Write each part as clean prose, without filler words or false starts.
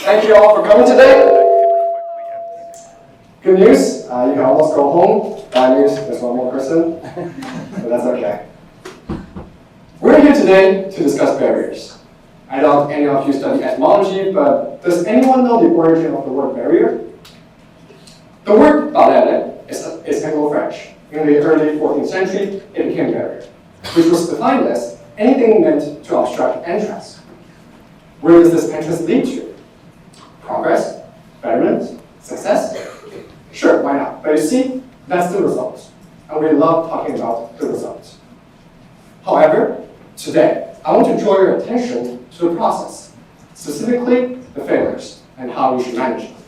Thank you all for coming today. Good news, you can almost go home. Bad news, there's one more person, but that's okay. We're here today to discuss barriers. I doubt any of you study etymology, but does anyone know the origin of the word barrier? The word barriere is Anglo-French. In the early 14th century, it became barrier, which was defined as anything meant to obstruct entrance. Where does this entrance lead to? Progress? Betterment? Success? Sure, why not? But you see, that's the result. And we love talking about the result. However, today, I want to draw your attention to the process, specifically the failures and how you should manage them.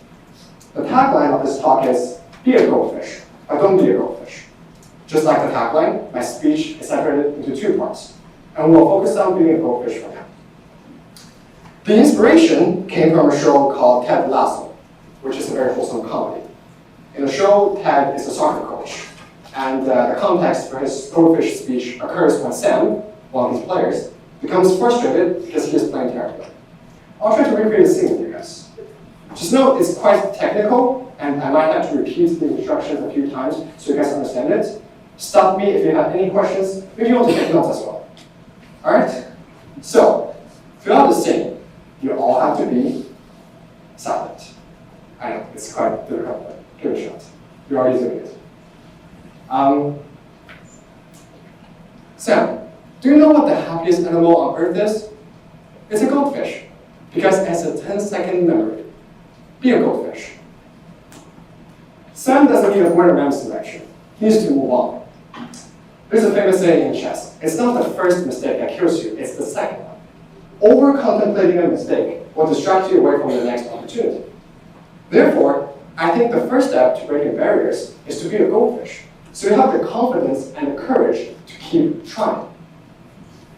The tagline of this talk is, be a goldfish, but don't be a goldfish. Just like the tagline, my speech is separated into two parts, and we'll focus on being a goldfish for now. The inspiration came from a show called Ted Lasso, which is a very wholesome comedy. In the show, Ted is a soccer coach, and the context for his goldfish speech occurs when Sam, one of his players, becomes frustrated because he is playing terribly. I'll try to recreate the scene with you guys. Just know it's quite technical, and I might have to repeat the instructions a few times so you guys understand it. Stop me if you have any questions, maybe you want to take notes as well. All right? So, throughout the scene, you all have to be silent. I know, it's quite difficult, but give it a shot. You're already doing it. Sam, do you know what the happiest animal on earth is? It's a goldfish, because it has a 10-second memory. Be a goldfish. Sam doesn't need a Gordon Ramsay lecture. He needs to move on. There's a famous saying in chess, it's not the first mistake that kills you, it's the second one. Over-contemplating a mistake will distract you away from the next opportunity. Therefore, I think the first step to breaking barriers is to be a goldfish, so you have the confidence and the courage to keep trying.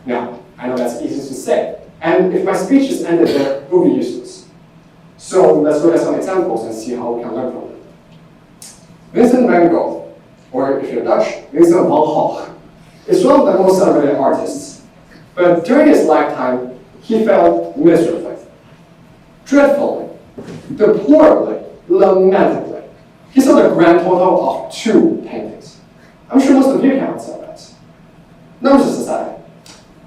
Now, I know that's easy to say, and if my speech is ended there, it will be useless. So let's look at some examples and see how we can learn from them. Vincent van Gogh, or if you're Dutch, Vincent van Gogh, is one of the most celebrated artists. But during his lifetime, he failed miserably, dreadfully, deplorably, lamentably. He sold a grand total of 2 paintings. I'm sure most of you can answer that. Numbers aside,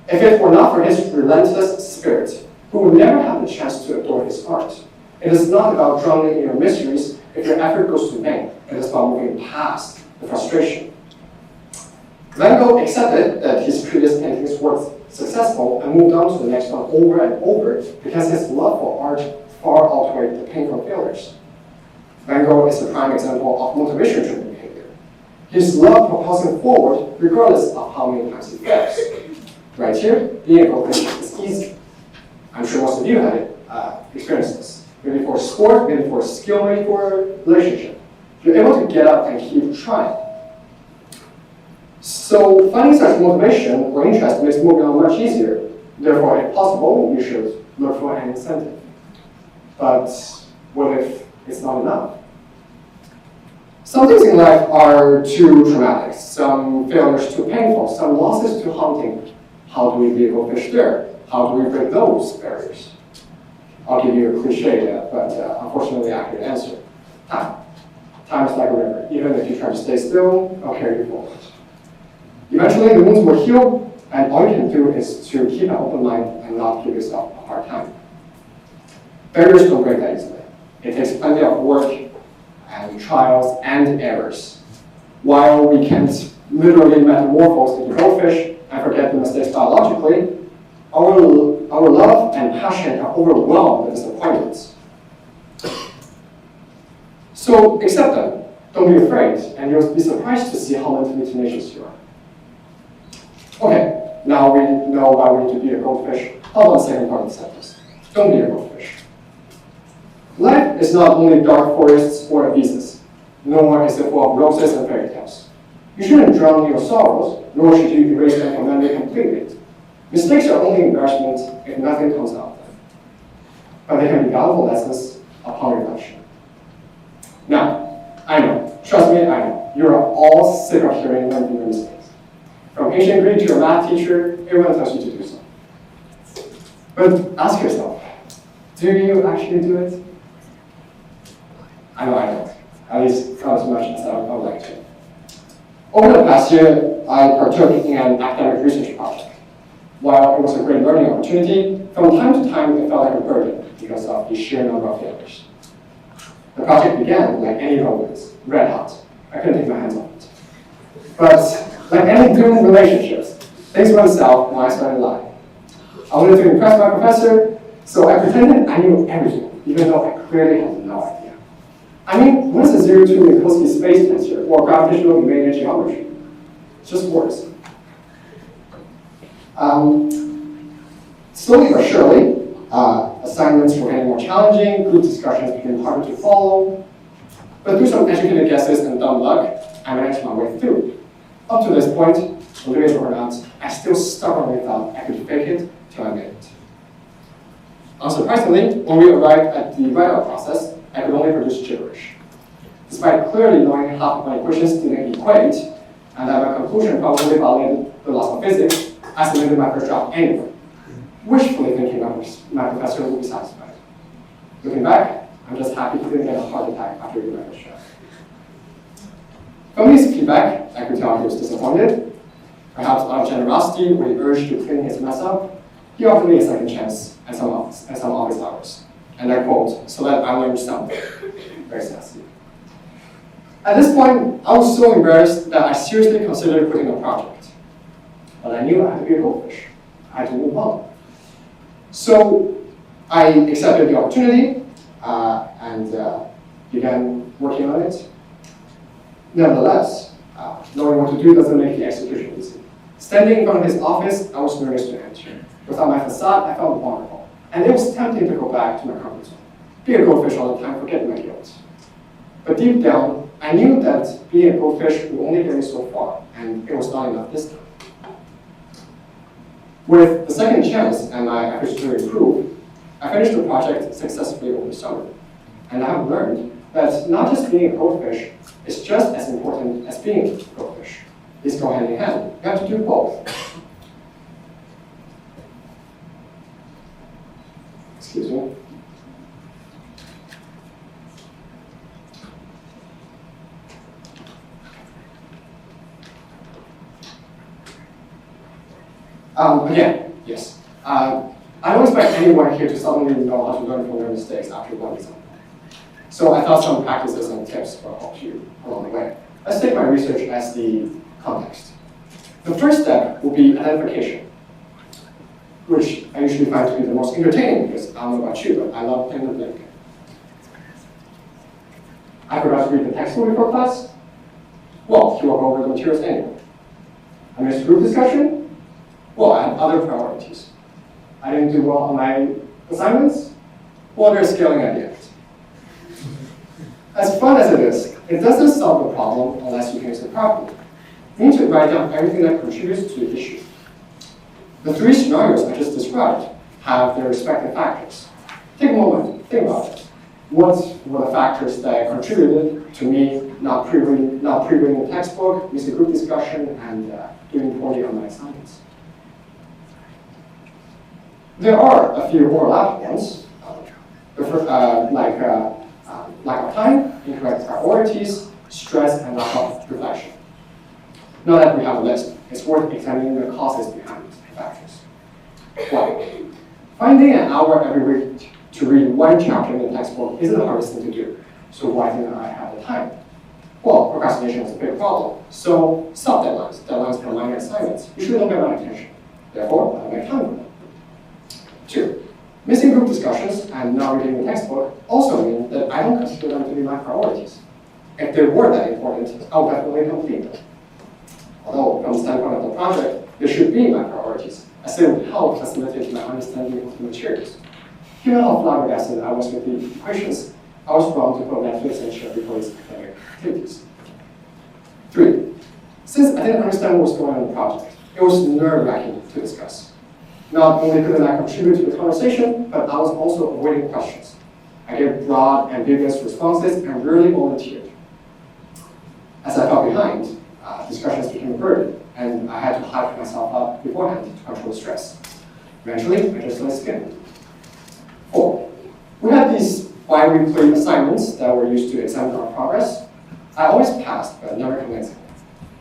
if it were not for his relentless spirit, we would never have the chance to adore his art. It is not about drowning in your miseries if your effort goes to vain. It is about moving past the frustration. Van Gogh accepted that his previous paintings weren't successful and moved on to the next one over and over because his love for art far outweighed the pain from failures. Van Gogh is a prime example of motivation-driven behavior. His love propels him forward regardless of how many times he fails. Right here, being a goldfish is easy. I'm sure most of you have experienced this. Maybe for sport, maybe for skill, maybe for relationship. You're able to get up and keep trying. So finding such motivation or interest makes moving on much easier. Therefore, if possible, you should look for an incentive. But what if it's not enough? Some things in life are too traumatic, some failures too painful, some losses too haunting. How do we be a goldfish there? How do we break those barriers? I'll give you a cliche, but unfortunately accurate answer. Time. Time is like a river. Even if you try to stay still, it'll carry you forward. Eventually, the wounds will heal, and all you can do is to keep an open mind and not give yourself a hard time. Barriers don't break that easily. It takes plenty of work and trials and errors. While we can't literally metamorphose into goldfish and forget the mistakes biologically, our love and passion are overwhelmed with disappointments. So accept them. Don't be afraid, and you'll be surprised to see how mentally tenacious you are. Okay, now we know why we need to be a goldfish. How about the second part of the sentence? Don't be a goldfish. Life is not only dark forests or abysses, nor is it full of roses and fairy tales. You shouldn't drown in your sorrows, nor should you erase them from memory completely. Mistakes are only embarrassment if nothing comes out of them. But they can be valuable lessons upon reflection. Now, I know, trust me, I know, you are all sick of hearing learn from your mistakes. From ancient Greek to your math teacher, everyone tells you to do so. But ask yourself, Do you actually do it? I know I don't. At least not as much as I would like to. Over the past year, I partook in an academic research project. While it was a great learning opportunity, from time to time it felt like a burden because of the sheer number of failures. The project began like any romance, red hot. I couldn't take my hands off it. But like any doomed relationships, things went south when I started lying. I wanted to impress my professor, so I pretended I knew everything, even though I clearly had no idea. I mean, what is a 0-2 Minkowski space tensor or gravitational linear geometry? It's just words. Slowly but surely, assignments were getting more challenging, group discussions became harder to follow. But through some educated guesses and dumb luck, I managed my way through. Up to this point, believe it or not, I still stubbornly thought I could fake it till I made it. Unsurprisingly, when we arrived at the write-out process, I could only produce gibberish. Despite clearly knowing half of my equations didn't equate, and that my conclusion probably violated the laws of physics, I submitted my first draft anyway, wishfully thinking my professor would be satisfied. Looking back, I'm just happy he didn't get a heart attack after reading my first draft. From his feedback, I could tell he was disappointed. Perhaps out of generosity or the urge to clean his mess up, he offered me a second chance at some office hours. And I quote, so that I learned something. Very sassy. At this point, I was so embarrassed that I seriously considered quitting the project. But I knew I had to be a goldfish. I had to move on. So I accepted the opportunity and began working on it. Nevertheless, knowing what to do doesn't make the execution easy. Standing in front of his office, I was nervous to enter. Without my facade, I felt vulnerable. And it was tempting to go back to my comfort zone. Be a goldfish all the time, forget my guilt. But deep down, I knew that being a goldfish would only get me so far, and it was not enough this time. With the second chance and my efforts to improve, I finished the project successfully over the summer. And I have learned that not just being a goldfish is just as important as being a goldfish. These go hand in hand. You have to do both. Excuse me. Again, yes. I don't expect anyone here to suddenly know how to learn from their mistakes after one example. So I thought some practices and tips will help you along the way. Let's take my research as the context. The first step will be identification, which I usually find to be the most entertaining because I don't know about you, but I love playing the blink. I forgot to read the textbook before class? Well, he will go over the materials anyway. I missed group discussion? Well, I had other priorities. I didn't do well on my assignments? Well, there's scaling at the end. As fun as it is, it doesn't solve the problem unless you can use it properly. You need to write down everything that contributes to the issue. The three scenarios I just described have their respective factors. Take a moment, think about it. What were the factors that contributed to me not pre-reading the textbook, missing group discussion, and doing poorly on my assignments? There are a few overlapping ones, like lack of time, incorrect priorities, stress, and lack of reflection. Now that we have a list, it's worth examining the causes behind these factors. One, finding an hour every week to read one chapter in the textbook isn't the hardest thing to do, so why didn't I have the time? Well, procrastination is a big problem, so stop deadlines. Deadlines for minor assignments usually don't get my attention. Therefore, I don't make time for them. Two, missing group discussions and not reading the textbook also mean that I don't consider them to be my priorities. If they were that important, I would definitely complete them. Although, from the standpoint of the project, they should be my priorities, as they would help facilitate my understanding of the materials. Given how flabbergasted I was with the equations, I was wrong to put Netflix and chill before these academic activities. Three, since I didn't understand what was going on in the project, it was nerve-wracking to discuss. Not only couldn't I contribute to the conversation, but I was also avoiding questions. I gave broad, ambiguous responses and rarely volunteered. As I fell behind, discussions became a burden, and I had to hype myself up beforehand to control stress. Eventually, I just let it skin. Four, We had these bi-weekly assignments that were used to examine our progress. I always passed, but never convinced.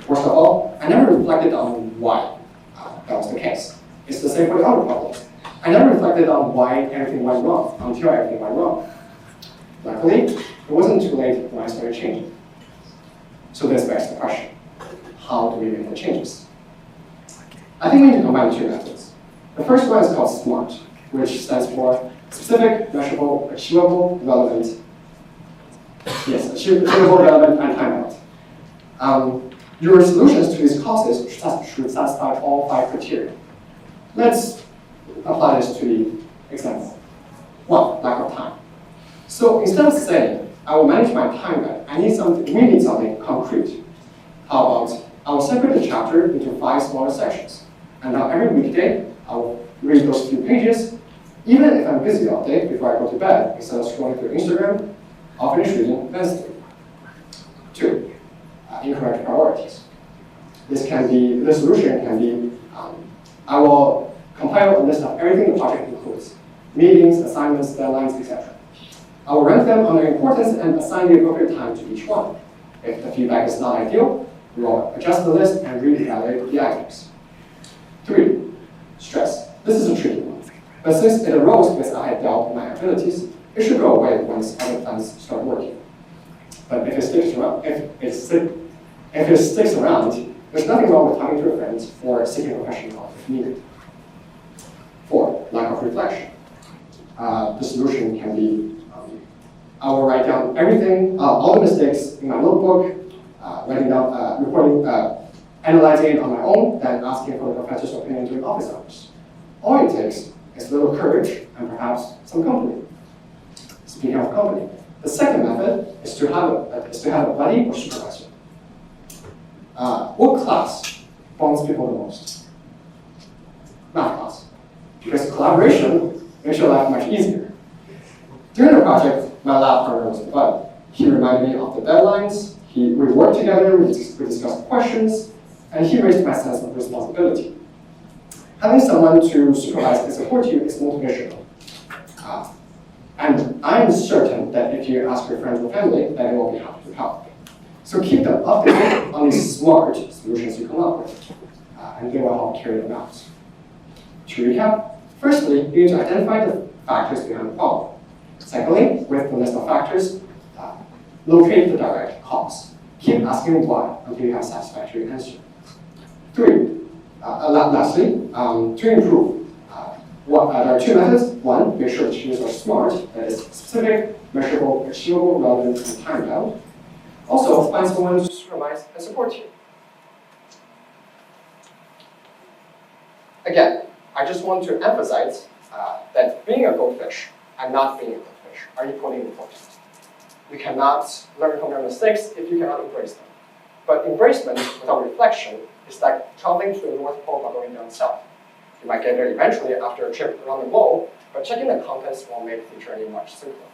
Worst of all, I never reflected on why that was the case. It's the same for the other problems. I never reflected on why everything went wrong until everything went wrong. Luckily, it wasn't too late when I started changing. So this begs the question, how do we make the changes? I think we need to combine two methods. The first one is called SMART, which stands for specific, measurable, achievable, relevant. Yes, achievable, relevant, and time-bound. Your solutions to these causes should satisfy all 5 criteria. Let's apply this to the example. 1, lack of time. So instead of saying, I will manage my time better, we need something concrete. How about, I will separate the chapter into 5 smaller sections. And now every weekday, I will read those few pages. Even if I'm busy all day before I go to bed, instead of scrolling through Instagram, I'll finish reading Wednesday. 2, incorrect priorities. The solution can be, I will compile a list of everything the project includes, meetings, assignments, deadlines, etc. I will rank them on their importance and assign the appropriate time to each one. If the feedback is not ideal, we will adjust the list and reevaluate the items. 3, stress. This is a tricky one. But since it arose because I had doubted my abilities, it should go away once other plans start working. But if it sticks around, there's nothing wrong with talking to a friend or seeking professional help if needed. 4, lack of reflection. The solution can be, I will write down everything, all the mistakes in my notebook, writing down, reporting, analyzing it on my own, then asking for the professor's opinion during office hours. All it takes is a little courage and perhaps some company. Speaking of company, the second method is to have a buddy or supervisor. What class bonds people the most? Math class. Because collaboration makes your life much easier. During the project, my lab partner was a buddy. He reminded me of the deadlines, we worked together, we discussed questions, and he raised my sense of responsibility. Having someone to supervise and support you is motivational. And I'm certain that if you ask your friends or family, then they will be happy to help. So keep them updated on these smart solutions you come up with, and they will help carry them out. To recap, firstly, you need to identify the factors behind the problem. Secondly, with the list of factors, locate the direct cause. Keep asking why until you have a satisfactory answer. 3, lastly, to improve, there are 2 methods. 1, make sure the changes are smart, that is specific, measurable, achievable, relevant, and time-bound. Also, find someone to supervise and support you. Again, I just want to emphasize that being a goldfish and not being a goldfish are equally important. You cannot learn from your mistakes if you cannot embrace them. But embracement without reflection is like traveling to the North Pole but going down south. You might get there eventually after a trip around the globe, but checking the contents will make the journey much simpler.